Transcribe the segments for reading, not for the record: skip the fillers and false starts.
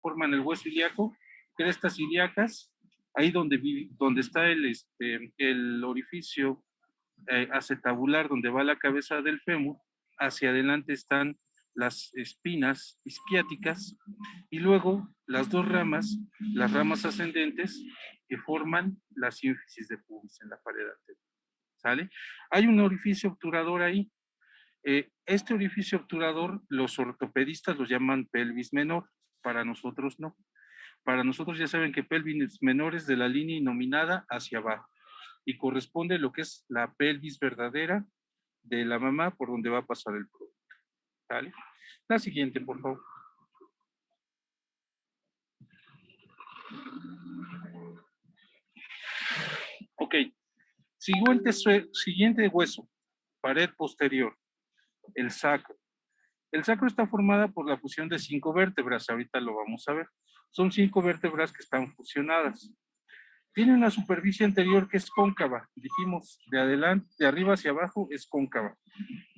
forman el hueso ilíaco, crestas ilíacas, ahí donde está el orificio acetabular, donde va la cabeza del fémur, hacia adelante están las espinas isquiáticas y luego las dos ramas, las ramas ascendentes que forman la sínfisis de pubis en la pared anterior. ¿Sale? Hay un orificio obturador ahí. Este orificio obturador, los ortopedistas lo llaman pelvis menor, para nosotros no. Para nosotros ya saben que pelvis menor es de la línea inominada hacia abajo y corresponde a lo que es la pelvis verdadera de la mamá por donde va a pasar el producto. ¿Vale? La siguiente, por favor. Ok. Siguiente hueso, pared posterior, el sacro. El sacro está formada por la fusión de 5 vértebras, ahorita lo vamos a ver. Son 5 vértebras que están fusionadas. Tiene una superficie anterior que es cóncava, dijimos, de arriba hacia abajo es cóncava,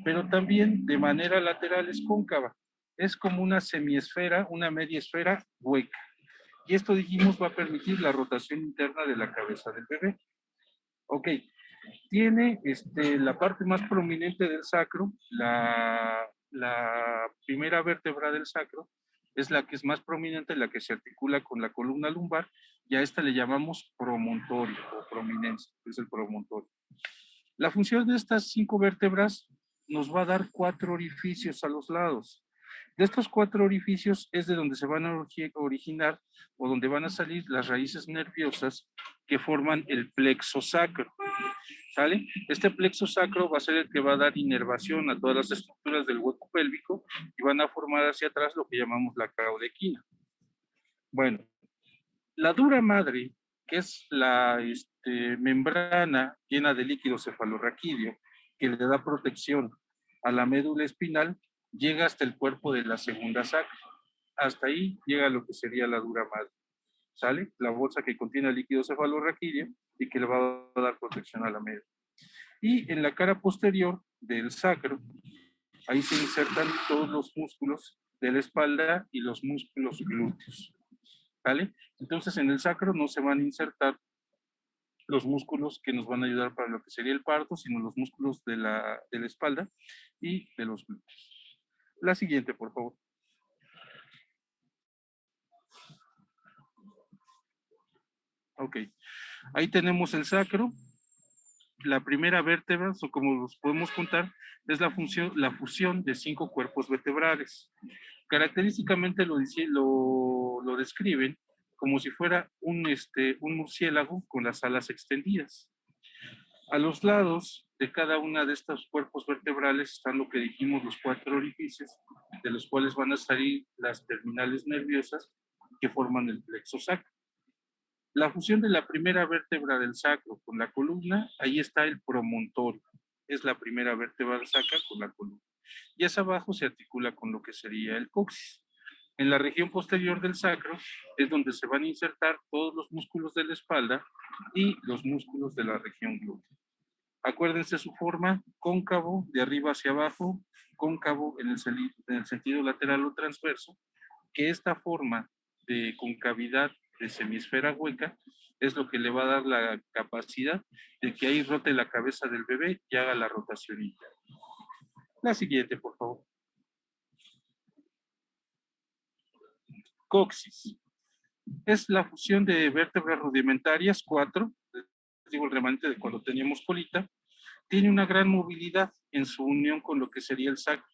pero también de manera lateral es cóncava. Es como una semiesfera, una media esfera hueca. Y esto, dijimos, va a permitir la rotación interna de la cabeza del bebé. Ok, tiene la parte más prominente del sacro, la primera vértebra del sacro, es la que es más prominente, la que se articula con la columna lumbar, y a esta le llamamos promontorio o prominencia, es el promontorio. La función de estas 5 vértebras nos va a dar 4 orificios a los lados. De estos 4 orificios es de donde se van a originar o donde van a salir las raíces nerviosas que forman el plexo sacro. ¿Sale? Este plexo sacro va a ser el que va a dar inervación a todas las estructuras del hueco pélvico y van a formar hacia atrás lo que llamamos la caudequina. Bueno, la dura madre, que es la membrana llena de líquido cefalorraquídeo, que le da protección a la médula espinal, llega hasta el cuerpo de la segunda sacra. Hasta ahí llega lo que sería la dura madre. ¿Sale? La bolsa que contiene el líquido cefalorraquídeo y que le va a dar protección a la médula. Y en la cara posterior del sacro, ahí se insertan todos los músculos de la espalda y los músculos glúteos. ¿Vale? Entonces en el sacro no se van a insertar los músculos que nos van a ayudar para lo que sería el parto, sino los músculos de la espalda y de los glúteos. La siguiente, por favor. Ok, ahí tenemos el sacro. La primera vértebra, o como los podemos contar, es la fusión de 5 cuerpos vertebrales. Característicamente lo describen como si fuera un murciélago con las alas extendidas. A los lados de cada una de estos cuerpos vertebrales están lo que dijimos los 4 orificios, de los cuales van a salir las terminales nerviosas que forman el plexo sacro. La fusión de la primera vértebra del sacro con la columna, ahí está el promontorio. Es la primera vértebra del sacro con la columna. Y hacia abajo se articula con lo que sería el coxis. En la región posterior del sacro es donde se van a insertar todos los músculos de la espalda y los músculos de la región glútea. Acuérdense su forma, cóncavo de arriba hacia abajo, cóncavo en el sentido lateral o transverso, que esta forma de concavidad de semisfera hueca es lo que le va a dar la capacidad de que ahí rote la cabeza del bebé y haga la rotación interna. La siguiente, por favor. Coxis. Es la fusión de vértebras rudimentarias, 4, digo el remanente de cuando teníamos colita. Tiene una gran movilidad en su unión con lo que sería el sacro.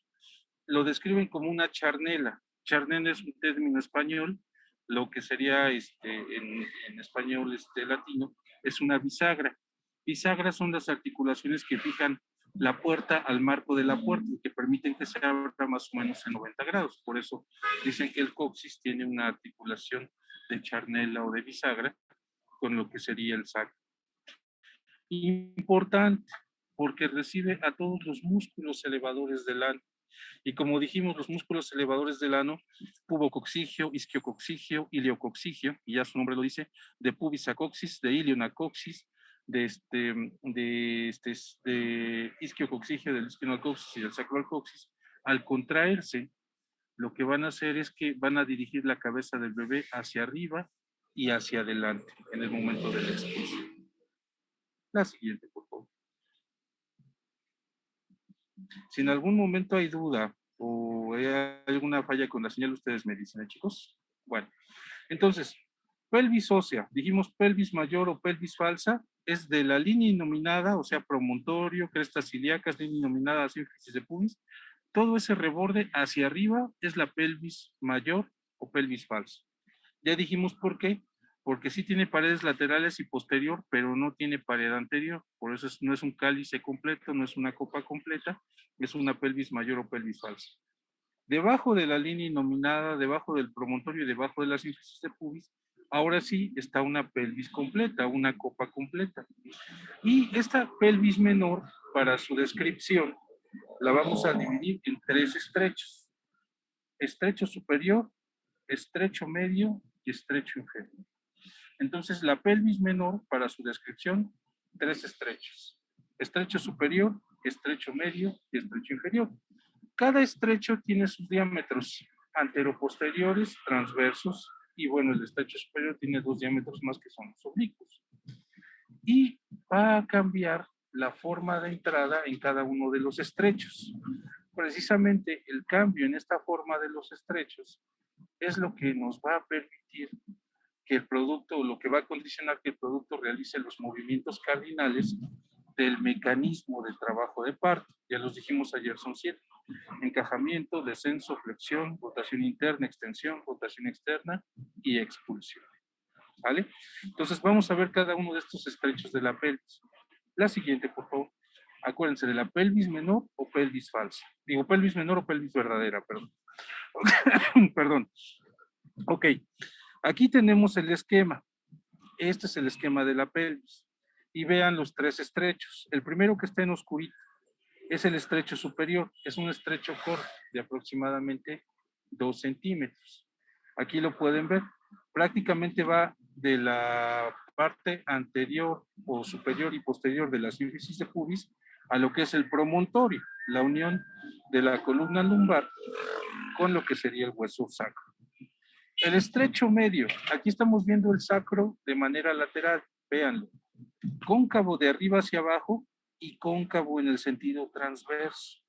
Lo describen como una charnela. Charnela es un término español, lo que sería en español latino, es una bisagra. Bisagras son las articulaciones que fijan la puerta al marco de la puerta y que permiten que se abra más o menos en 90 grados. Por eso dicen que el coxis tiene una articulación de charnela o de bisagra con lo que sería el sacro. Importante, porque recibe a todos los músculos elevadores del ano. Y como dijimos, los músculos elevadores del ano, pubococcigio, isquiococcigio, iliococcigio, y ya su nombre lo dice, de pubis a coxis, de ilion a coxis, de isquiococcigio, del isquion al coxis y del sacro al coxis, al contraerse, lo que van a hacer es que van a dirigir la cabeza del bebé hacia arriba y hacia adelante en el momento de la expulsión. La siguiente, por favor. Si en algún momento hay duda o hay alguna falla con la señal, ustedes me dicen, chicos. Bueno, entonces, pelvis ósea, dijimos pelvis mayor o pelvis falsa, es de la línea innominada, o sea, promontorio, crestas ilíacas, línea innominada, sínfisis de pubis, todo ese reborde hacia arriba es la pelvis mayor o pelvis falsa. Ya dijimos por qué, porque sí tiene paredes laterales y posterior, pero no tiene pared anterior, por eso no es un cálice completo, no es una copa completa, es una pelvis mayor o pelvis falsa. Debajo de la línea innominada, debajo del promontorio y debajo de la sínfisis de pubis, ahora sí está una pelvis completa, una copa completa. Y esta pelvis menor, para su descripción, la vamos a dividir en 3 estrechos. Estrecho superior, estrecho medio y estrecho inferior. Entonces, la pelvis menor, para su descripción, 3 estrechos. Estrecho superior, estrecho medio y estrecho inferior. Cada estrecho tiene sus diámetros anteroposteriores, transversos, y bueno, el estrecho superior tiene 2 diámetros más que son los oblicuos. Y va a cambiar la forma de entrada en cada uno de los estrechos. Precisamente el cambio en esta forma de los estrechos es lo que nos va a permitir que el producto, lo que va a condicionar que el producto realice los movimientos cardinales del mecanismo del trabajo de parto. Ya los dijimos ayer, son 7. Encajamiento, descenso, flexión, rotación interna, extensión, rotación externa y expulsión. ¿Vale? Entonces vamos a ver cada uno de estos estrechos de la pelvis. La siguiente, por favor. Acuérdense de la pelvis menor o pelvis falsa. Digo, pelvis menor o pelvis verdadera, perdón. Perdón. Ok, aquí tenemos el esquema. Este es el esquema de la pelvis. Y vean los 3 estrechos. El primero que está en oscurito es el estrecho superior. Es un estrecho corto de aproximadamente 2 centímetros. Aquí lo pueden ver. Prácticamente va de la parte anterior o superior y posterior de la sínfisis de pubis a lo que es el promontorio, la unión de la columna lumbar con lo que sería el hueso sacro. El estrecho medio, aquí estamos viendo el sacro de manera lateral, véanlo, cóncavo de arriba hacia abajo y cóncavo en el sentido transverso.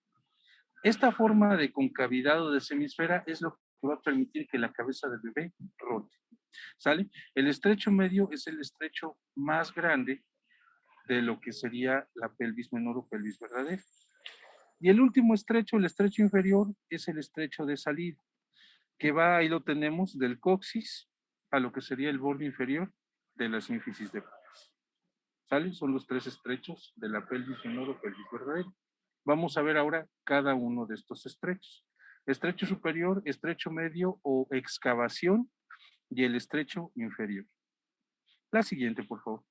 Esta forma de concavidad o de semisfera es lo que va a permitir que la cabeza del bebé rote. ¿Sale? El estrecho medio es el estrecho más grande de lo que sería la pelvis menor o pelvis verdadera. Y el último estrecho, el estrecho inferior, es el estrecho de salida, que va, ahí lo tenemos, del coxis a lo que sería el borde inferior de la sínfisis de pubis. ¿Sale? Son los 3 estrechos de la pelvis menor o pelvis verdadera. Vamos a ver ahora cada uno de estos estrechos. Estrecho superior, estrecho medio o excavación y el estrecho inferior. La siguiente, por favor.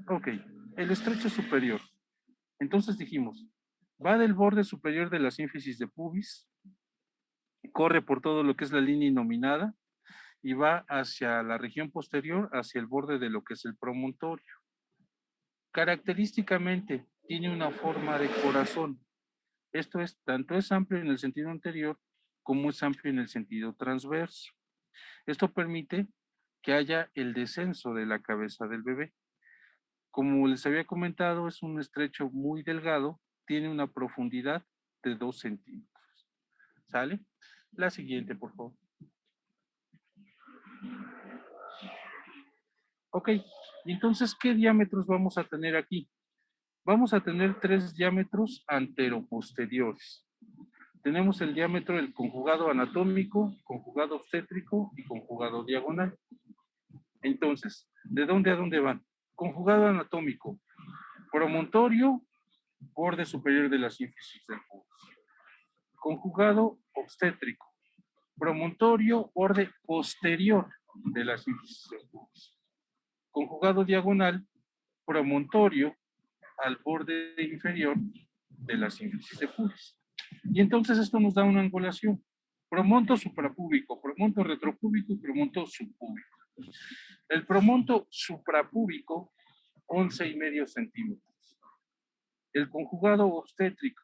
Ok, el estrecho superior. Entonces dijimos, va del borde superior de la sínfisis de pubis, corre por todo lo que es la línea innominada y va hacia la región posterior, hacia el borde de lo que es el promontorio. Característicamente tiene una forma de corazón. Esto es, tanto es amplio en el sentido anterior como es amplio en el sentido transverso. Esto permite que haya el descenso de la cabeza del bebé. Como les había comentado, es un estrecho muy delgado, tiene una profundidad de 2 centímetros. ¿Sale? La siguiente, por favor. Ok, y entonces, ¿qué diámetros vamos a tener aquí? Vamos a tener 3 diámetros anteroposteriores. Tenemos el diámetro del conjugado anatómico, conjugado obstétrico y conjugado diagonal. Entonces, ¿de dónde a dónde van? Conjugado anatómico, promontorio, borde superior de la sínfisis del pubis. Conjugado obstétrico, promontorio, borde posterior de la sínfisis del pubis. Conjugado diagonal, promontorio al borde inferior de la sínfisis de pubis. Y entonces esto nos da una angulación. Promonto suprapúbico, promonto retropúbico y promonto subpúbico. El promonto suprapúbico 11,5 centímetros. El conjugado obstétrico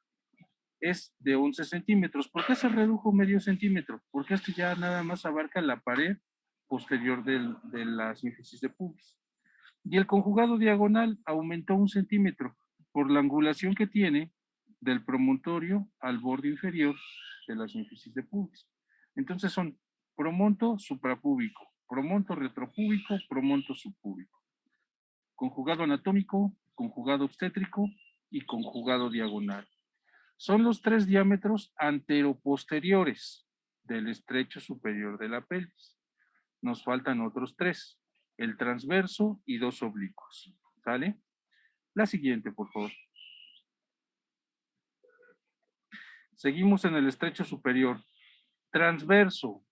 es de 11 centímetros. ¿Por qué se redujo medio centímetro? Porque este ya nada más abarca la pared posterior de la sínfisis de pubis. Y el conjugado diagonal aumentó 1 centímetro por la angulación que tiene del promontorio al borde inferior de la sínfisis de pubis. Entonces son promonto suprapúbico, promonto retropúbico, promonto subpúbico. Conjugado anatómico, conjugado obstétrico y conjugado diagonal. Son los 3 diámetros anteroposteriores del estrecho superior de la pelvis. Nos faltan otros 3, el transverso y 2 oblicuos. ¿Sale? La siguiente, por favor. Seguimos en el estrecho superior. Transverso.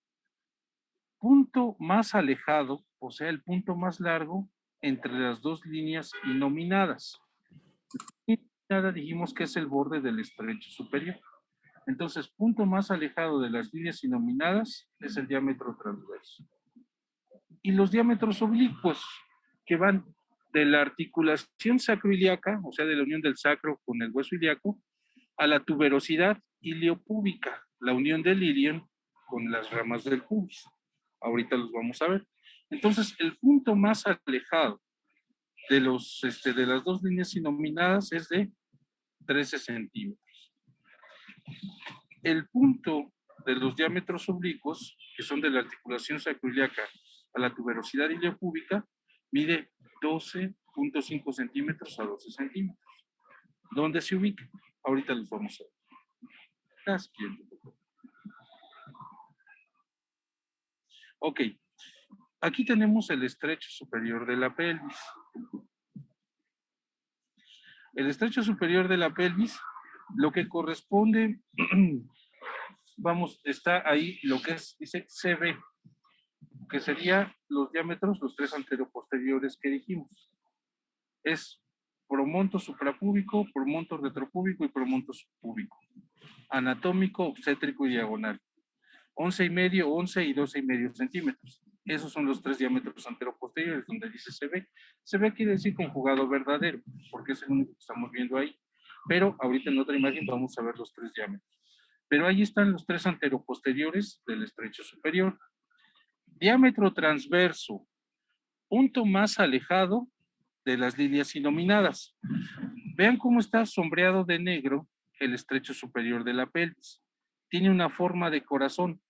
Punto más alejado, o sea, el punto más largo entre las dos líneas inominadas. Nada dijimos que es el borde del estrecho superior. Entonces, punto más alejado de las líneas inominadas es el diámetro transverso. Y los diámetros oblicuos, que van de la articulación sacroiliaca, o sea, de la unión del sacro con el hueso ilíaco, a la tuberosidad iliopúbica, la unión del ilion con las ramas del pubis. Ahorita los vamos a ver. Entonces, el punto más alejado de las dos líneas inominadas es de 13 centímetros. El punto de los diámetros oblicuos, que son de la articulación sacroiliaca a la tuberosidad iliopúbica, mide 12.5 centímetros a 12 centímetros. ¿Dónde se ubica? Ahorita los vamos a ver. La siguiente. Ok. Aquí tenemos el estrecho superior de la pelvis. El estrecho superior de la pelvis, lo que corresponde, vamos, está ahí lo que es, dice CB, que sería los diámetros, los 3 anteroposteriores que dijimos. Es promonto suprapúbico, promonto retropúbico y promonto subpúbico. Anatómico, obstétrico y diagonal. 11,5, 11 y 12,5 centímetros. Esos son los 3 diámetros anteroposteriores, donde dice CB. CB quiere decir conjugado verdadero, porque es el único que estamos viendo ahí. Pero ahorita en otra imagen vamos a ver los 3 diámetros. Pero ahí están los 3 anteroposteriores del estrecho superior. Diámetro transverso, punto más alejado de las líneas inominadas. Vean cómo está sombreado de negro el estrecho superior de la pelvis. Tiene una forma de corazón,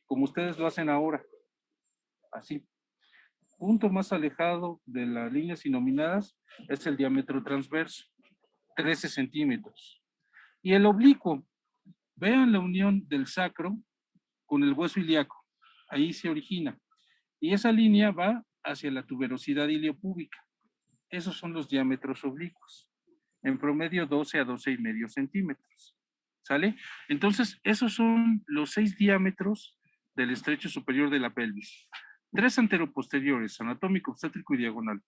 como ustedes lo hacen ahora. Así. Punto más alejado de las líneas inominadas es el diámetro transverso, 13 centímetros. Y el oblicuo, vean la unión del sacro con el hueso ilíaco. Ahí se origina. Y esa línea va hacia la tuberosidad iliopúbica. Esos son los diámetros oblicuos. En promedio 12 a 12,5 centímetros. ¿Sale? Entonces, esos son los 6 diámetros del estrecho superior de la pelvis. 3 anteroposteriores, anatómico, obstétrico y diagonal.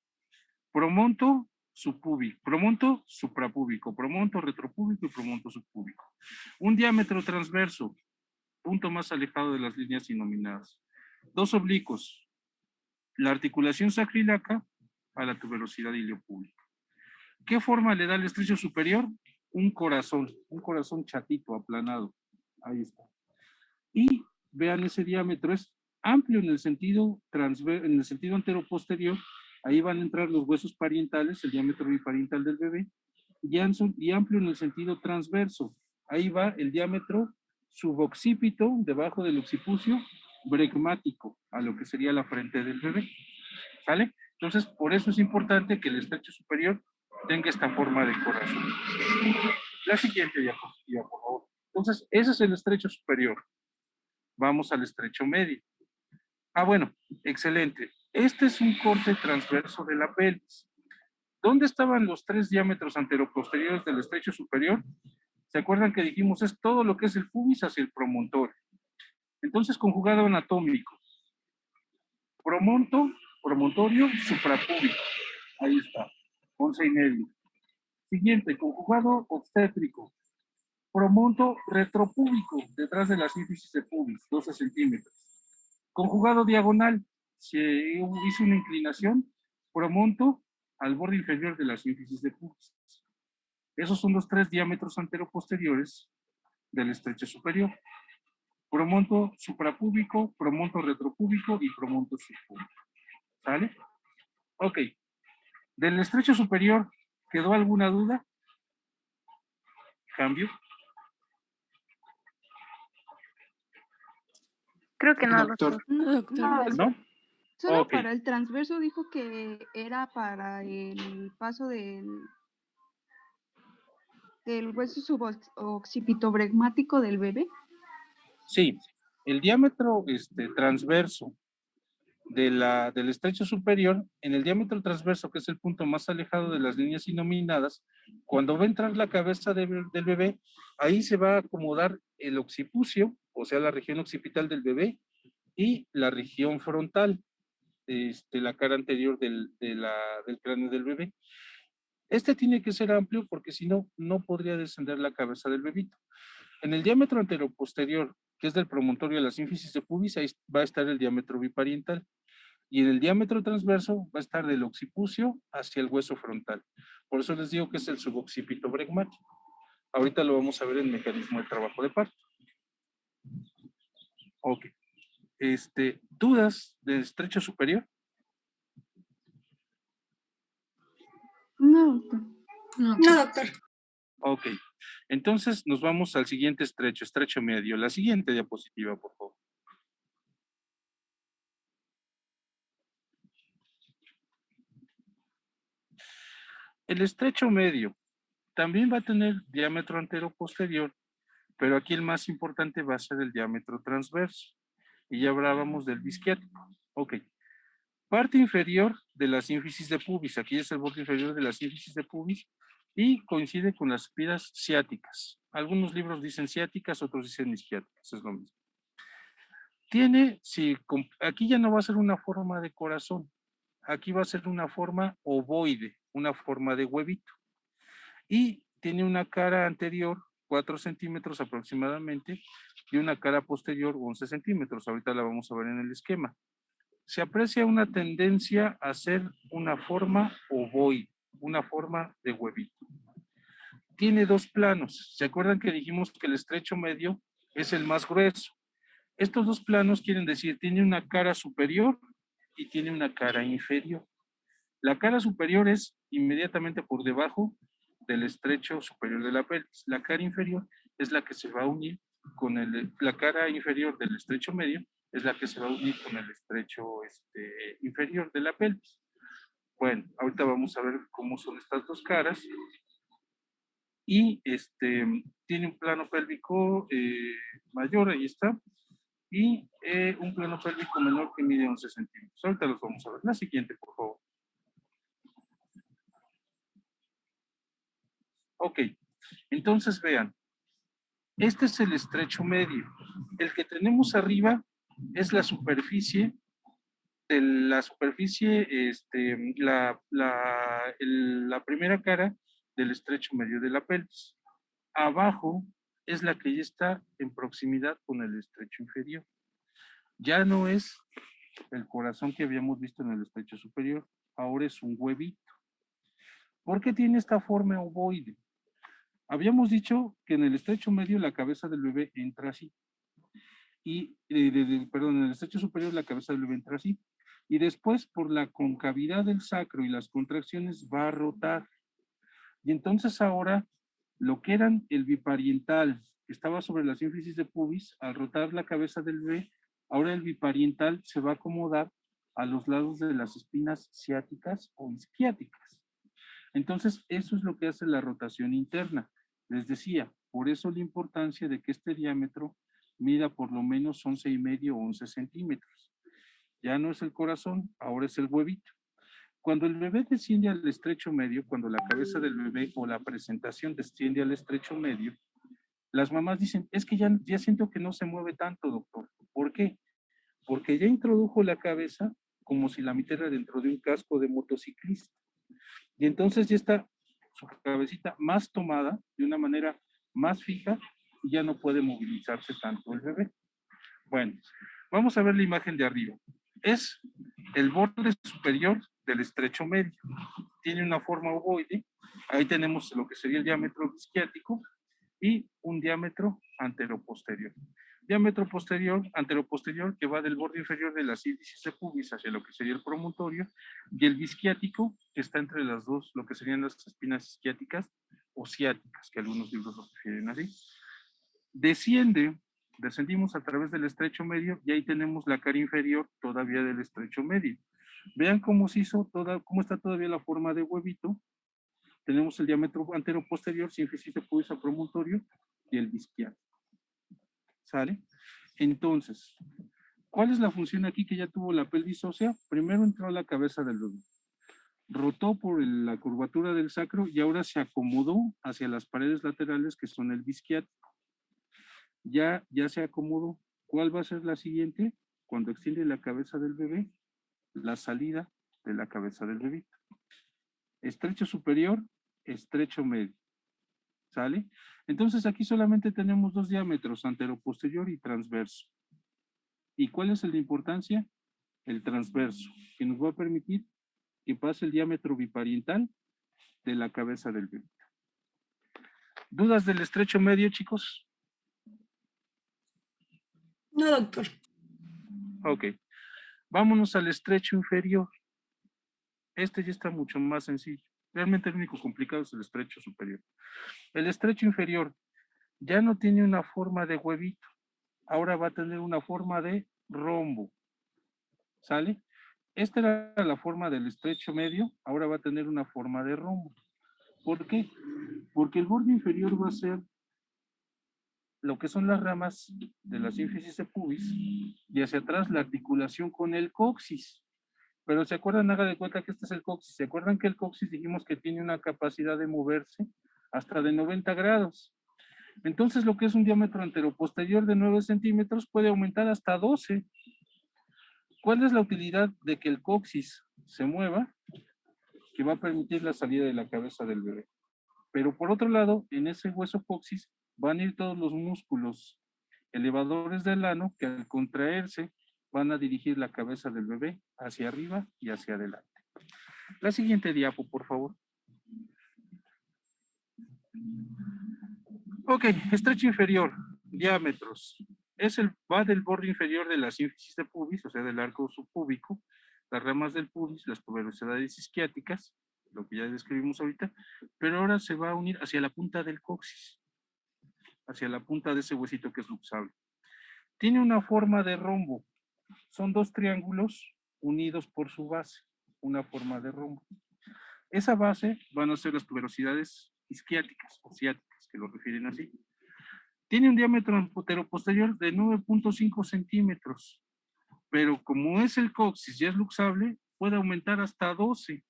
Promonto subpúbico, promonto suprapúbico, promonto retropúbico y promonto subpúbico. Un diámetro transverso, punto más alejado de las líneas inominadas. 2 oblicuos, la articulación sacroiliaca a la tuberosidad iliopúbica. ¿Qué forma le da el estrecho superior? Un corazón chatito, aplanado. Ahí está. Y vean, ese diámetro es amplio en el sentido anteroposterior. Ahí van a entrar los huesos parientales, el diámetro bipariental del bebé, y amplio en el sentido transverso. Ahí va el diámetro suboccipito, debajo del occipucio, bregmático, a lo que sería la frente del bebé. ¿Sale? Entonces, por eso es importante que el estrecho superior tenga esta forma de corazón. La siguiente diapositiva, por favor. Entonces, ese es el estrecho superior. Vamos al estrecho medio. Bueno, excelente. Este es un corte transverso de la pelvis. ¿Dónde estaban los 3 diámetros anteroposteriores del estrecho superior? ¿Se acuerdan que dijimos es todo lo que es el pubis hacia el promontorio? Entonces, conjugado anatómico. Promontorio suprapúbico. Ahí está, 11,5. Siguiente, conjugado obstétrico. Promonto retropúbico, detrás de la sínfisis de pubis, 12 centímetros. Conjugado diagonal, se hizo una inclinación, promonto al borde inferior de la sínfisis de pubis. Esos son los 3 diámetros anteroposteriores del estrecho superior. Promonto suprapúbico, promonto retropúbico y promonto subpúbico. ¿Sale? Ok. Del estrecho superior, ¿quedó alguna duda? ¿Cambio? Creo que no, Doctor. doctor. No, doctor. ¿No? Solo Ok. para el transverso dijo que era para el paso del hueso suboccipitobregmático del bebé. Sí. El diámetro transverso del estrecho superior, en el diámetro transverso, que es el punto más alejado de las líneas inominadas, cuando va a entrar la cabeza del bebé, ahí se va a acomodar el occipucio, o sea, la región occipital del bebé, y la región frontal, la cara anterior del cráneo del bebé. Este tiene que ser amplio porque si no, no podría descender la cabeza del bebito. En el diámetro anteroposterior, que es del promontorio a la sínfisis de pubis, ahí va a estar el diámetro bipariental. Y en el diámetro transverso va a estar del occipucio hacia el hueso frontal. Por eso les digo que es el suboccipito bregmático. Ahorita lo vamos a ver en el mecanismo de trabajo de parto. Ok. ¿Dudas del estrecho superior? No, doctor. No, doctor. Ok. Entonces nos vamos al siguiente estrecho medio. La siguiente diapositiva, por favor. El estrecho medio también va a tener diámetro antero-posterior, pero aquí el más importante va a ser el diámetro transverso. Y ya hablábamos del disquiático. Ok. Parte inferior de la sínfisis de pubis. Aquí es el borde inferior de la sínfisis de pubis y coincide con las espiras ciáticas. Algunos libros dicen ciáticas, otros dicen isquiáticas, es lo mismo. Aquí ya no va a ser una forma de corazón, aquí va a ser una forma ovoide, una forma de huevito. Y tiene una cara anterior, 4 centímetros aproximadamente, y una cara posterior, 11 centímetros. Ahorita la vamos a ver en el esquema. Se aprecia una tendencia a ser una forma ovoide, una forma de huevito. Tiene 2 planos. ¿Se acuerdan que dijimos que el estrecho medio es el más grueso? Estos 2 planos quieren decir, tiene una cara superior y tiene una cara inferior. La cara superior es inmediatamente por debajo del estrecho superior de la pelvis. La cara inferior es la que se va a unir con la cara inferior del estrecho medio, es la que se va a unir con el estrecho inferior de la pelvis. Bueno, ahorita vamos a ver cómo son estas 2 caras. Y tiene un plano pélvico mayor, ahí está, y un plano pélvico menor que mide 11 centímetros. Ahorita los vamos a ver. La siguiente, por favor. Ok, entonces vean, este es el estrecho medio. El que tenemos arriba es la superficie, la primera cara del estrecho medio de la pelvis. Abajo es la que ya está en proximidad con el estrecho inferior. Ya no es el corazón que habíamos visto en el estrecho superior, ahora es un huevito. ¿Por qué tiene esta forma ovoide? Habíamos dicho que en el estrecho medio la cabeza del bebé entra así. En el estrecho superior la cabeza del bebé entra así. Y después, por la concavidad del sacro y las contracciones, va a rotar. Y entonces ahora, lo que eran el bipariental, que estaba sobre la sínfisis de pubis, al rotar la cabeza del bebé, ahora el bipariental se va a acomodar a los lados de las espinas ciáticas o isquiáticas. Entonces, eso es lo que hace la rotación interna. Les decía, por eso la importancia de que este diámetro mida por lo menos 11,5 o 11 centímetros. Ya no es el corazón, ahora es el huevito. Cuando el bebé desciende al estrecho medio, cuando la cabeza del bebé o la presentación desciende al estrecho medio, las mamás dicen, es que ya siento que no se mueve tanto, doctor. ¿Por qué? Porque ya introdujo la cabeza como si la metiera dentro de un casco de motociclista. Y entonces ya está su cabecita más tomada, de una manera más fija, y ya no puede movilizarse tanto el bebé. Bueno, vamos a ver la imagen de arriba. Es el borde superior del estrecho medio. Tiene una forma ovoide. Ahí tenemos lo que sería el diámetro isquiático y un diámetro anteroposterior. Diámetro posterior, anteroposterior, que va del borde inferior de la sínfisis de pubis hacia lo que sería el promontorio, y el bisquiático, que está entre las dos, lo que serían las espinas isquiáticas o ciáticas, que algunos libros lo refieren así. Descendimos a través del estrecho medio y ahí tenemos la cara inferior todavía del estrecho medio. Vean cómo se hizo cómo está todavía la forma de huevito. Tenemos el diámetro anteroposterior, sínfisis de pubis a promontorio y el bisquiático. ¿Sale? Entonces, ¿cuál es la función aquí que ya tuvo la pelvis ósea? Primero entró a la cabeza del bebé, rotó por la curvatura del sacro y ahora se acomodó hacia las paredes laterales que son el bisquiático. Ya se acomodó. ¿Cuál va a ser la siguiente? Cuando extiende la cabeza del bebé, la salida de la cabeza del bebé. Estrecho superior, estrecho medio. ¿Sale? Entonces aquí solamente tenemos dos diámetros, anteroposterior y transverso. ¿Y cuál es el de importancia? El transverso, que nos va a permitir que pase el diámetro bipariental de la cabeza del bebé. ¿Dudas del estrecho medio, chicos? No, doctor. Ok. Vámonos al estrecho inferior. Este ya está mucho más sencillo. Realmente el único complicado es el estrecho superior. El estrecho inferior ya no tiene una forma de huevito. Ahora va a tener una forma de rombo. ¿Sale? Esta era la forma del estrecho medio, ahora va a tener una forma de rombo. ¿Por qué? Porque el borde inferior va a ser lo que son las ramas de la sínfisis de pubis y hacia atrás la articulación con el coxis. Pero ¿se acuerdan? Haga de cuenta que este es el coxis. ¿Se acuerdan que el coxis dijimos que tiene una capacidad de moverse hasta de 90 grados? Entonces lo que es un diámetro anteroposterior de 9 centímetros puede aumentar hasta 12. ¿Cuál es la utilidad de que el coxis se mueva? Que va a permitir la salida de la cabeza del bebé. Pero por otro lado, en ese hueso coxis van a ir todos los músculos elevadores del ano que al contraerse van a dirigir la cabeza del bebé hacia arriba y hacia adelante. La siguiente diapo, por favor. Ok, estrecho inferior, diámetros. Va del borde inferior de la sínfisis de pubis, o sea, del arco subpúbico, las ramas del pubis, las tuberosidades isquiáticas, lo que ya describimos ahorita, pero ahora se va a unir hacia la punta del coxis, hacia la punta de ese huesito que es luxable. Tiene una forma de rombo. Son dos triángulos unidos por su base, una forma de rombo. Esa base van a ser las tuberosidades isquiáticas o ciáticas, que lo refieren así. Tiene un diámetro anteroposterior de 9.5 centímetros, pero como es el coxis y es luxable, puede aumentar hasta 12.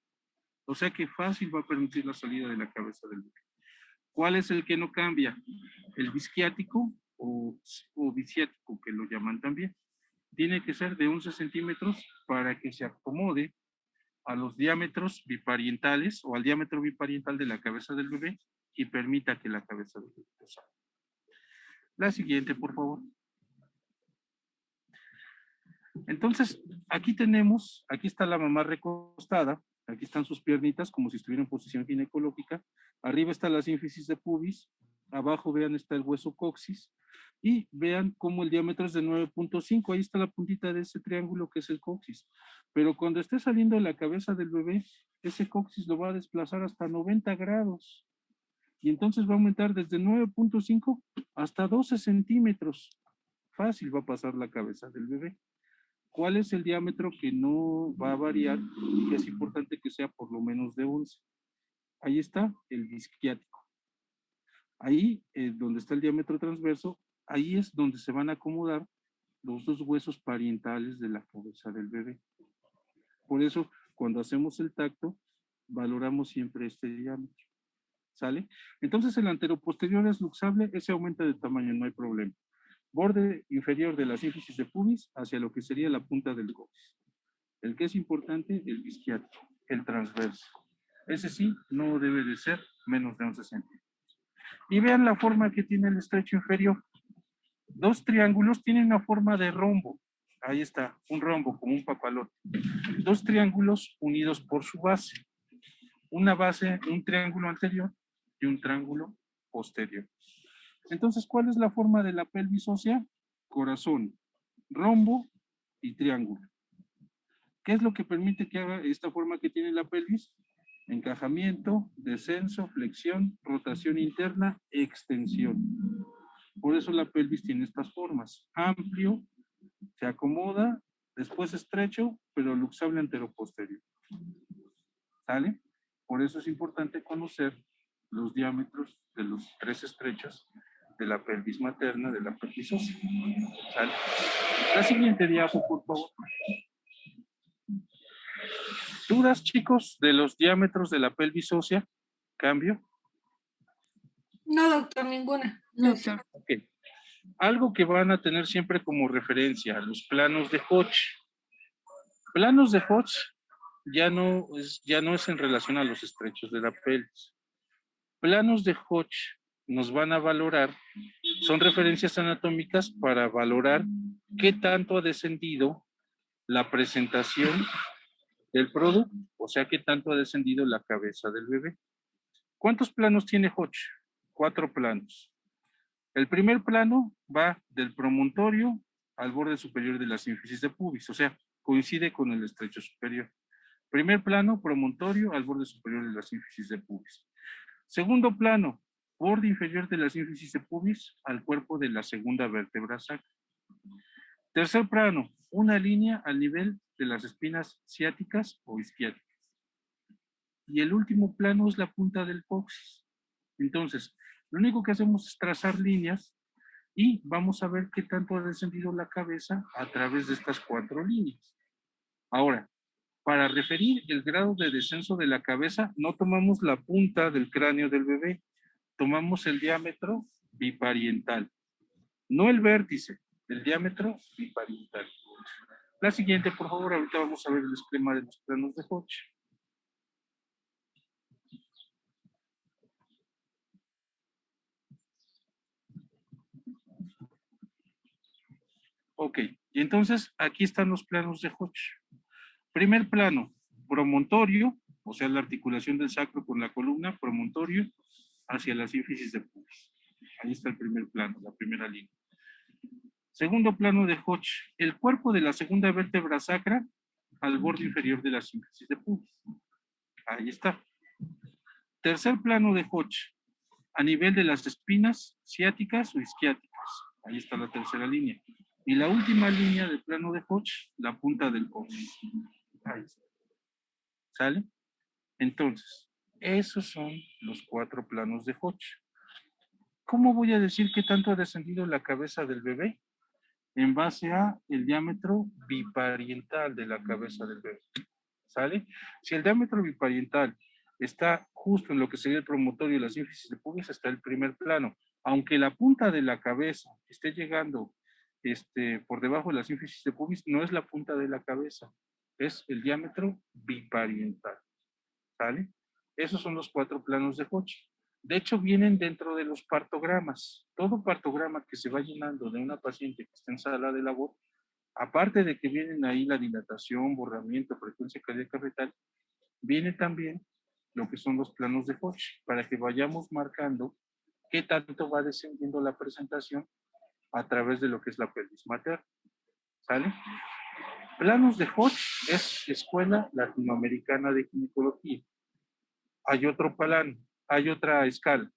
O sea que fácil va a permitir la salida de la cabeza del bebé. ¿Cuál es el que no cambia? El bisquiático o bisiático, que lo llaman también. Tiene que ser de 11 centímetros para que se acomode a los diámetros biparientales o al diámetro bipariental de la cabeza del bebé y permita que la cabeza del bebé salga. La siguiente, por favor. Entonces, aquí está la mamá recostada, aquí están sus piernitas como si estuviera en posición ginecológica, arriba está la sínfisis de pubis, abajo vean está el hueso coxis, y vean cómo el diámetro es de 9.5, ahí está la puntita de ese triángulo que es el coxis, pero cuando esté saliendo de la cabeza del bebé, ese coxis lo va a desplazar hasta 90 grados, y entonces va a aumentar desde 9.5 hasta 12 centímetros, fácil va a pasar la cabeza del bebé. ¿Cuál es el diámetro que no va a variar y que es importante que sea por lo menos de 11? Ahí está el bisquiático. Ahí, donde está el diámetro transverso, ahí es donde se van a acomodar los dos huesos parientales de la cabeza del bebé. Por eso, cuando hacemos el tacto, valoramos siempre este diámetro. ¿Sale? Entonces, el anteroposterior es luxable, ese aumenta de tamaño, no hay problema. Borde inferior de la sínfisis de pubis hacia lo que sería la punta del coxis. El que es importante, el bisquiático, el transverso. Ese sí, no debe de ser menos de 11 centímetros. Y vean la forma que tiene el estrecho inferior. Dos triángulos tienen una forma de rombo. Ahí está, un rombo como un papalote. Dos triángulos unidos por su base. Una base, un triángulo anterior y un triángulo posterior. Entonces, ¿cuál es la forma de la pelvis ósea? Corazón, rombo y triángulo. ¿Qué es lo que permite que haga esta forma que tiene la pelvis? Encajamiento, descenso, flexión, rotación interna, extensión. Por eso la pelvis tiene estas formas. Amplio, se acomoda, después estrecho, pero luxable anteroposterior. ¿Sale? Por eso es importante conocer los diámetros de los tres estrechos de la pelvis materna, de la pelvis ósea. ¿Sale? La siguiente diapo, por favor. ¿Dudas, chicos, de los diámetros de la pelvis ósea? ¿Cambio? No, doctor, ninguna. No, doctor. Ok. Algo que van a tener siempre como referencia, los planos de Hodge. Planos de Hodge ya no es en relación a los estrechos de la pelvis. Planos de Hodge nos van a valorar, son referencias anatómicas para valorar qué tanto ha descendido la presentación del producto, o sea, qué tanto ha descendido la cabeza del bebé. ¿Cuántos planos tiene Hodge? 4 planos. El primer plano va del promontorio al borde superior de la sínfisis de pubis, o sea, coincide con el estrecho superior. Primer plano, promontorio al borde superior de la sínfisis de pubis. Segundo plano, borde inferior de la sínfisis de pubis al cuerpo de la segunda vértebra sacra. Tercer plano, una línea al nivel de las espinas ciáticas o isquiáticas. Y el último plano es la punta del coxis. Entonces, lo único que hacemos es trazar líneas y vamos a ver qué tanto ha descendido la cabeza a través de estas 4 líneas. Ahora, para referir el grado de descenso de la cabeza, no tomamos la punta del cráneo del bebé, tomamos el diámetro bipariental, no el vértice, el diámetro bipariental. La siguiente, por favor, ahorita vamos a ver el esquema de los planos de Hodge. Ok, y entonces aquí están los planos de Hodge. Primer plano, promontorio, o sea, la articulación del sacro con la columna, promontorio hacia la sínfisis de pubis. Ahí está el primer plano, la primera línea. Segundo plano de Hodge, el cuerpo de la segunda vértebra sacra al borde inferior de la sínfisis de pubis. Ahí está. Tercer plano de Hodge, a nivel de las espinas ciáticas o isquiáticas. Ahí está la tercera línea. Y la última línea del plano de Hodge, la punta del coxis. Ahí está. ¿Sale? Entonces, esos son los 4 planos de Hodge. ¿Cómo voy a decir qué tanto ha descendido la cabeza del bebé? En base a el diámetro bipariental de la cabeza del bebé. ¿Sale? Si el diámetro bipariental está justo en lo que sería el promontorio y la sínfisis de pubis, está el primer plano. Aunque la punta de la cabeza esté llegando por debajo de la sínfisis de pubis, no es la punta de la cabeza, es el diámetro bipariental. ¿Sale? Esos son los 4 planos de Hodge. De hecho, vienen dentro de los partogramas. Todo partograma que se va llenando de una paciente que está en sala de labor, aparte de que vienen ahí la dilatación, borramiento, frecuencia cardíaca fetal, viene también lo que son los planos de Hodge, para que vayamos marcando qué tanto va descendiendo la presentación a través de lo que es la pelvis materna. ¿Sale? Planos de Hodge es Escuela Latinoamericana de Ginecología. Hay otro plano, hay otra escala,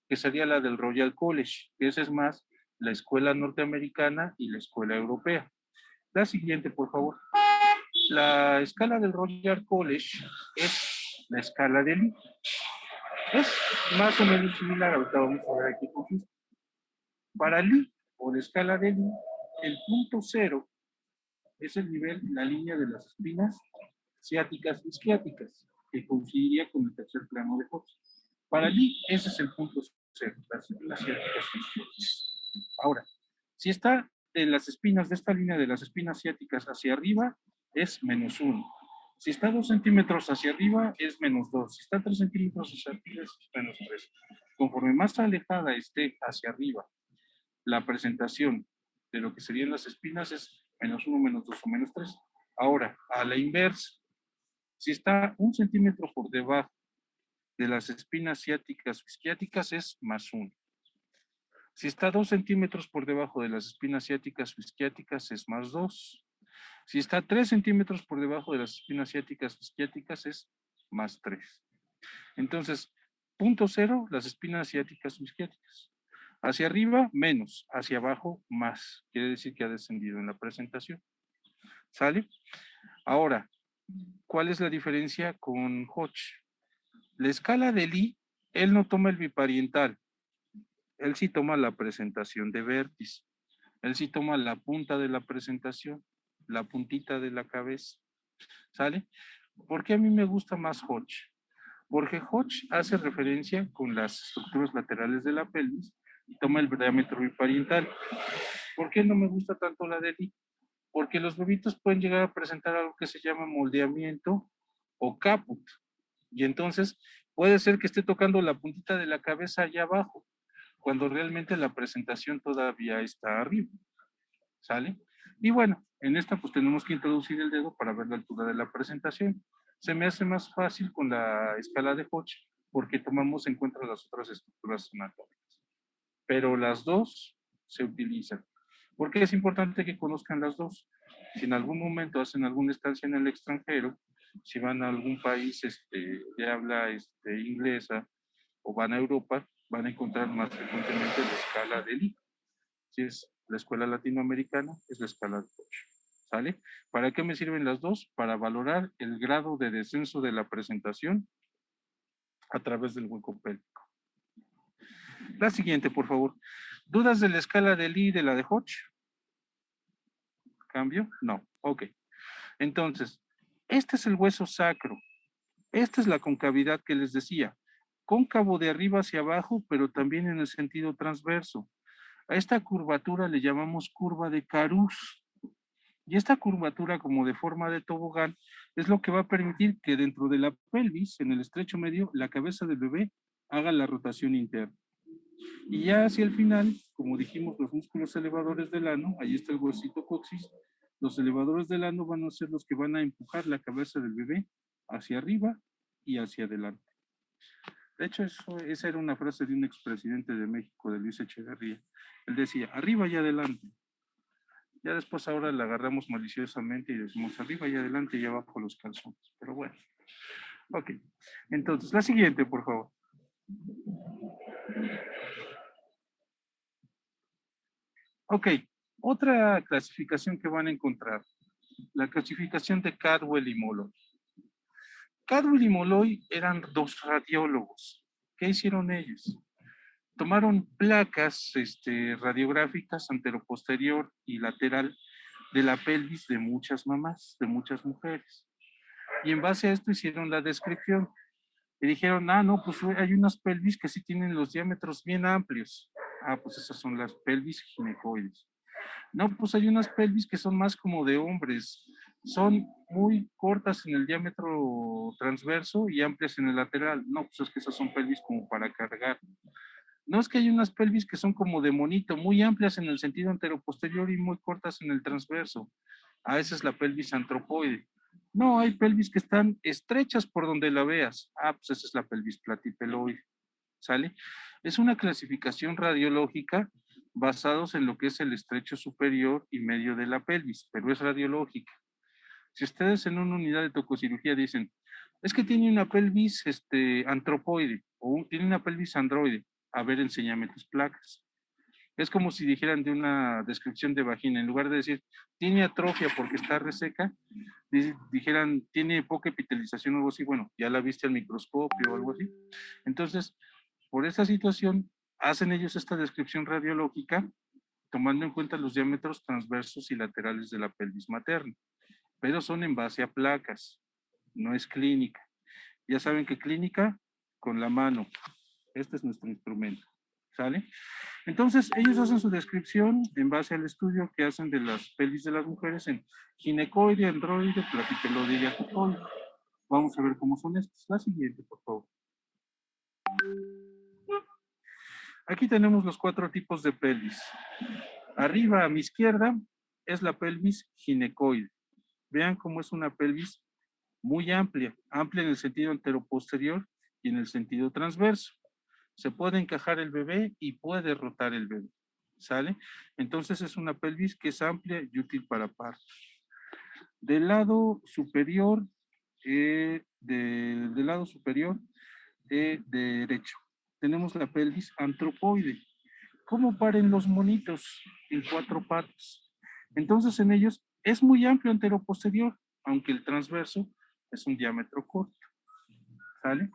que sería la del Royal College, que esa es más la escuela norteamericana y la escuela europea. La siguiente, por favor. La escala del Royal College es la escala de Lee. Es más o menos similar, ahorita vamos a ver aquí con esto. Para Lee, o la escala de Lee, el punto 0 es el nivel, la línea de las espinas ciáticas y isquiáticas, que coincidiría con el tercer plano de Hodge. Para Lee, ese es el punto 0, las espinas ciáticas y isquiáticas. Ahora, si está en las espinas de esta línea de las espinas ciáticas hacia arriba, es -1. Si está 2 centímetros hacia arriba, es -2. Si está 3 centímetros hacia arriba, es -3. Conforme más alejada esté hacia arriba la presentación de lo que serían las espinas, es menos 1, menos 2 o menos 3. Ahora, a la inversa, si está 1 centímetro por debajo de las espinas ciáticas o isquiáticas es más 1. Si está 2 centímetros por debajo de las espinas ciáticas o isquiáticas es más 2. Si está 3 centímetros por debajo de las espinas ciáticas o isquiáticas es más 3. Entonces, punto 0, las espinas ciáticas o isquiáticas. Hacia arriba, menos. Hacia abajo, más. Quiere decir que ha descendido en la presentación. ¿Sale? Ahora, ¿cuál es la diferencia con Hodge? La escala de Lee, él no toma el bipariental. Él sí toma la presentación de vértice. Él sí toma la punta de la presentación, la puntita de la cabeza. ¿Sale? ¿Por qué a mí me gusta más Hodge? Porque Hodge hace referencia con las estructuras laterales de la pelvis y toma el diámetro bipariental. ¿Por qué no me gusta tanto la de Lee? Porque los bebitos pueden llegar a presentar algo que se llama moldeamiento o caput. Y entonces puede ser que esté tocando la puntita de la cabeza allá abajo, cuando realmente la presentación todavía está arriba. ¿Sale? Y bueno, en esta pues tenemos que introducir el dedo para ver la altura de la presentación. Se me hace más fácil con la escala de Hodge porque tomamos en cuenta las otras estructuras anatómicas. Pero las dos se utilizan. ¿Por qué es importante que conozcan las dos? Si en algún momento hacen alguna estancia en el extranjero, si van a algún país de habla inglesa o van a Europa, van a encontrar más frecuentemente la escala de Lee. Si es la escuela latinoamericana, es la escala de Hodge. ¿Sale? ¿Para qué me sirven las dos? Para valorar el grado de descenso de la presentación a través del hueco pélvico. La siguiente, por favor. ¿Dudas de la escala de Lee y de la de Hodge? ¿Cambio? No. Ok. Entonces, este es el hueso sacro. Esta es la concavidad que les decía. Cóncavo de arriba hacia abajo, pero también en el sentido transverso. A esta curvatura le llamamos curva de Carus. Y esta curvatura como de forma de tobogán es lo que va a permitir que dentro de la pelvis, en el estrecho medio, la cabeza del bebé haga la rotación interna. Y ya hacia el final, como dijimos, los músculos elevadores del ano, ahí está el huesito coxis, los elevadores del ano van a ser los que van a empujar la cabeza del bebé hacia arriba y hacia adelante. De hecho, esa era una frase de un expresidente de México, de Luis Echeverría. Él decía, arriba y adelante. Ya después ahora la agarramos maliciosamente y decimos arriba y adelante y abajo los calzones. Pero bueno. Ok. Entonces, la siguiente, por favor. Ok. Otra clasificación que van a encontrar. La clasificación de Cadwell y Molloy. Cadwell y Molloy eran dos radiólogos. ¿Qué hicieron ellos? Tomaron placas radiográficas anteroposterior y lateral de la pelvis de muchas mamás, de muchas mujeres. Y en base a esto hicieron la descripción. Y dijeron, no, pues hay unas pelvis que sí tienen los diámetros bien amplios. Pues esas son las pelvis ginecoides. No, pues hay unas pelvis que son más como de hombres. Son muy cortas en el diámetro transverso y amplias en el lateral. No, pues es que esas son pelvis como para cargar. No, es que hay unas pelvis que son como de monito, muy amplias en el sentido anteroposterior y muy cortas en el transverso. Esa es la pelvis antropoide. No, hay pelvis que están estrechas por donde la veas. Pues esa es la pelvis platipeloide. ¿Sale? Es una clasificación radiológica basados en lo que es el estrecho superior y medio de la pelvis, pero es radiológica. Si ustedes en una unidad de tococirugía dicen, es que tiene una pelvis antropoide o tiene una pelvis androide, a ver, enséñame tus placas. Es como si dijeran de una descripción de vagina, en lugar de decir, tiene atrofia porque está reseca, dijeran, tiene poca epitelización o algo así, bueno, ya la viste al microscopio o algo así. Entonces, por esa situación, hacen ellos esta descripción radiológica tomando en cuenta los diámetros transversos y laterales de la pelvis materna, pero son en base a placas, no es clínica. Ya saben que clínica con la mano, este es nuestro instrumento, ¿sale? Entonces, ellos hacen su descripción en base al estudio que hacen de las pelvis de las mujeres en ginecoide, androide, platipeloide y atocoide. Vamos a ver cómo son estas. La siguiente, por favor. Aquí tenemos los 4 tipos de pelvis. Arriba a mi izquierda es la pelvis ginecoide. Vean cómo es una pelvis muy amplia, amplia en el sentido anteroposterior y en el sentido transverso. Se puede encajar el bebé y puede rotar el bebé, ¿sale? Entonces es una pelvis que es amplia y útil para parto. Del lado superior, del lado superior derecho, tenemos la pelvis antropoide. ¿Cómo paren los monitos? En 4 partes. Entonces en ellos es muy amplio anteroposterior, aunque el transverso es un diámetro corto. ¿Sale?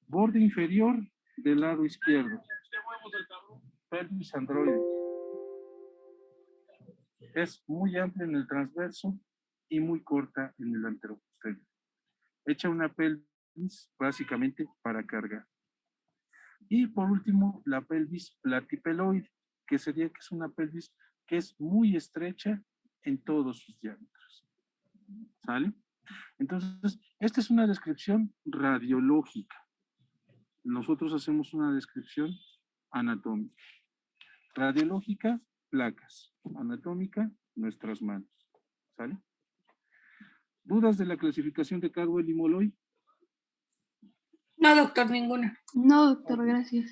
Borde inferior del lado izquierdo. Pelvis androide. Es muy amplia en el transverso y muy corta en el anteroposterior. Echa una pelvis básicamente para cargar. Y por último, la pelvis platipeloide, que sería que es una pelvis que es muy estrecha en todos sus diámetros. ¿Sale? Entonces, esta es una descripción radiológica. Nosotros hacemos una descripción anatómica. Radiológica, placas. Anatómica, nuestras manos. ¿Sale? ¿Dudas de la clasificación de Caldwell y Molloy? No, doctor, ninguna. No, doctor, gracias.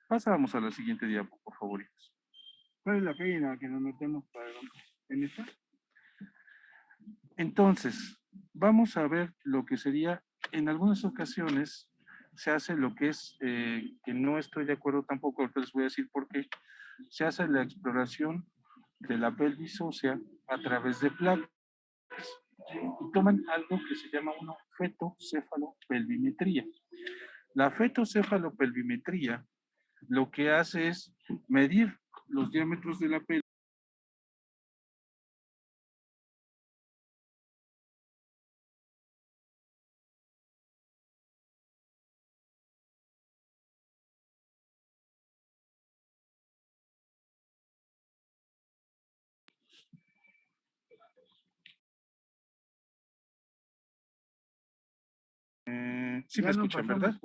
Pasamos a la siguiente diapo, por favor. ¿Cuál es la página que nos metemos en esta? Entonces, vamos a ver lo que sería, en algunas ocasiones, se hace lo que es, que no estoy de acuerdo tampoco, ahorita les voy a decir por qué, se hace la exploración de la pelvis ósea a través de placas. Y toman algo que se llama una fetocefalopelvimetría. La fetocefalopelvimetría lo que hace es medir los diámetros de la pelvis. Sí me escuchan, ¿verdad?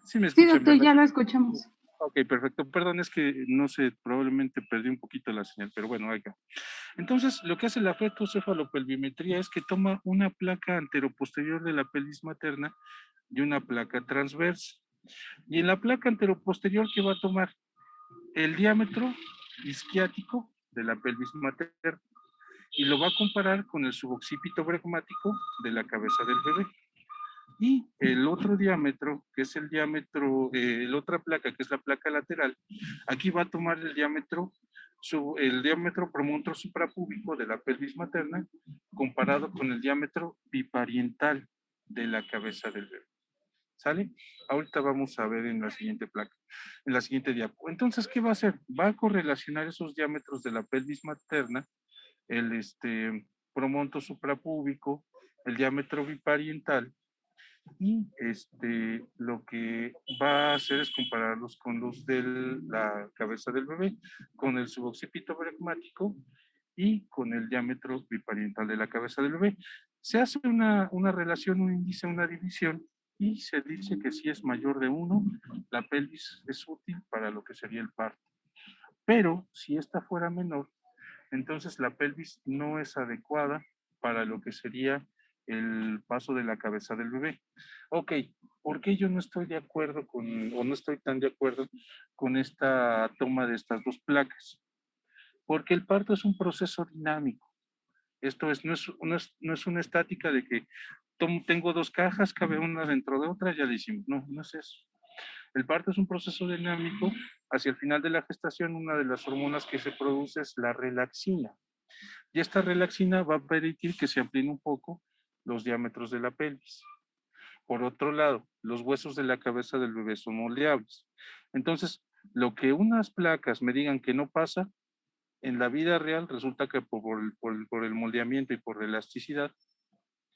Sí me Sí, escuchan, doctor, ¿verdad? ya lo escuchamos. Ok, perfecto. Perdón, es que no sé, probablemente perdí un poquito la señal, pero bueno, acá. Entonces, lo que hace la fetocefalopelvimetría es que toma una placa anteroposterior de la pelvis materna y una placa transversa. Y en la placa anteroposterior, ¿qué va a tomar? El diámetro isquiático de la pelvis materna y lo va a comparar con el suboccipito bregmático de la cabeza del bebé. Y el otro diámetro, que es el diámetro, la otra placa, que es la placa lateral, aquí va a tomar el diámetro promontor suprapúbico de la pelvis materna comparado con el diámetro bipariental de la cabeza del bebé. ¿Sale? Ahorita vamos a ver en la siguiente placa, en la siguiente diapo. Entonces, ¿qué va a hacer? Va a correlacionar esos diámetros de la pelvis materna, el promonto suprapúbico, el diámetro bipariental, y lo que va a hacer es compararlos con los de la cabeza del bebé, con el suboccipito bregmático y con el diámetro bipariental de la cabeza del bebé. Se hace una relación, un índice, una división, y se dice que si es mayor de 1, la pelvis es útil para lo que sería el parto. Pero si esta fuera menor, entonces la pelvis no es adecuada para lo que sería el paso de la cabeza del bebé. Ok, ¿por qué yo no estoy de acuerdo o no estoy tan de acuerdo con esta toma de estas dos placas? Porque el parto es un proceso dinámico. Esto no es una estática de que tengo 2 cajas, cabe una dentro de otra, ya le hicimos. No, no es eso. El parto es un proceso dinámico. Hacia el final de la gestación, una de las hormonas que se produce es la relaxina. Y esta relaxina va a permitir que se amplíen un poco los diámetros de la pelvis. Por otro lado, los huesos de la cabeza del bebé son moldeables. Entonces, lo que unas placas me digan que no pasa, en la vida real resulta que por el moldeamiento y por la elasticidad,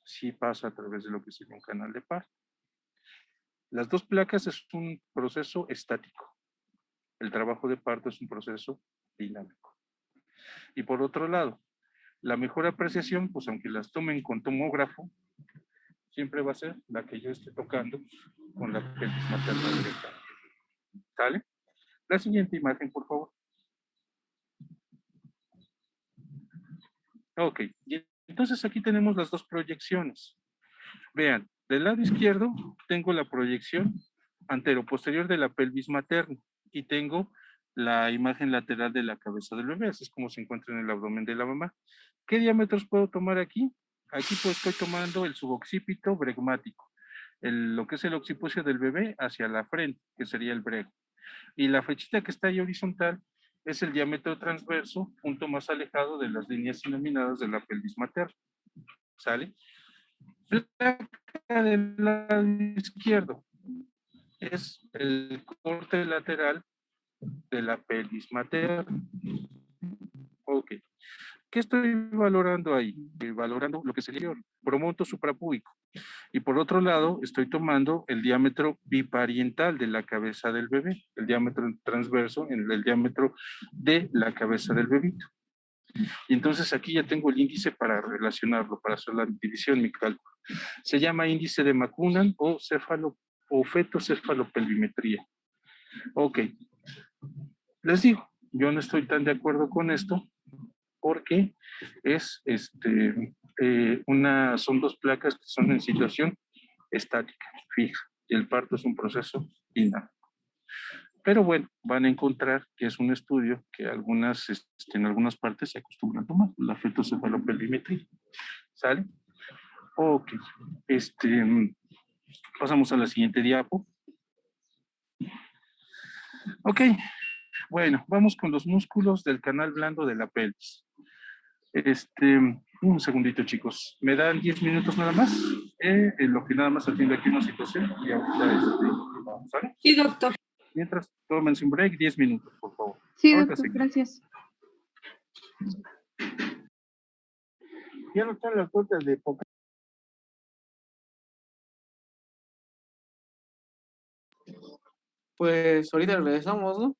sí pasa a través de lo que sería un canal de parto. Las 2 placas es un proceso estático. El trabajo de parto es un proceso dinámico. Y por otro lado, la mejor apreciación, pues aunque las tomen con tomógrafo, siempre va a ser la que yo esté tocando con la pelvis materna directa. ¿Sale? La siguiente imagen, por favor. Ok, y entonces aquí tenemos las dos proyecciones. Vean, del lado izquierdo tengo la proyección antero-posterior de la pelvis materna y tengo la imagen lateral de la cabeza del bebé, así es como se encuentra en el abdomen de la mamá. ¿Qué diámetros puedo tomar aquí? Aquí pues estoy tomando el suboccipito bregmático, lo que es el occipucio del bebé hacia la frente, que sería el brego. Y la flechita que está ahí horizontal es el diámetro transverso, punto más alejado de las líneas denominadas de la pelvis materna. ¿Sale? Placa del lado izquierdo es el corte lateral de la pelvis materna. Ok. ¿Qué estoy valorando ahí? Valorando lo que sería el promonto suprapúbico. Y por otro lado, estoy tomando el diámetro bipariental de la cabeza del bebé, el diámetro transverso en el diámetro de la cabeza del bebito. Y entonces aquí ya tengo el índice para relacionarlo, para hacer la división, mi cálculo. Se llama índice de Macunan o fetocefalopelvimetría. Ok. Les digo, yo no estoy tan de acuerdo con esto porque es son dos placas que son en situación estática, fija, y el parto es un proceso dinámico. Pero bueno, van a encontrar que es un estudio que en algunas partes se acostumbran a tomar, la fetocefalopelvimetría. ¿Sale? Ok. Pasamos a la siguiente diapo. Ok, bueno, vamos con los músculos del canal blando de la pelvis. Un segundito, chicos. ¿Me dan 10 minutos nada más? En lo que nada más atiende aquí una situación y ahorita vamos, ¿sale? Sí, doctor. Mientras, tómense un break, 10 minutos, por favor. Sí, Ahorita doctor, seguimos. gracias. Ya no están las tortas de poca. Pues ahorita regresamos, ¿no?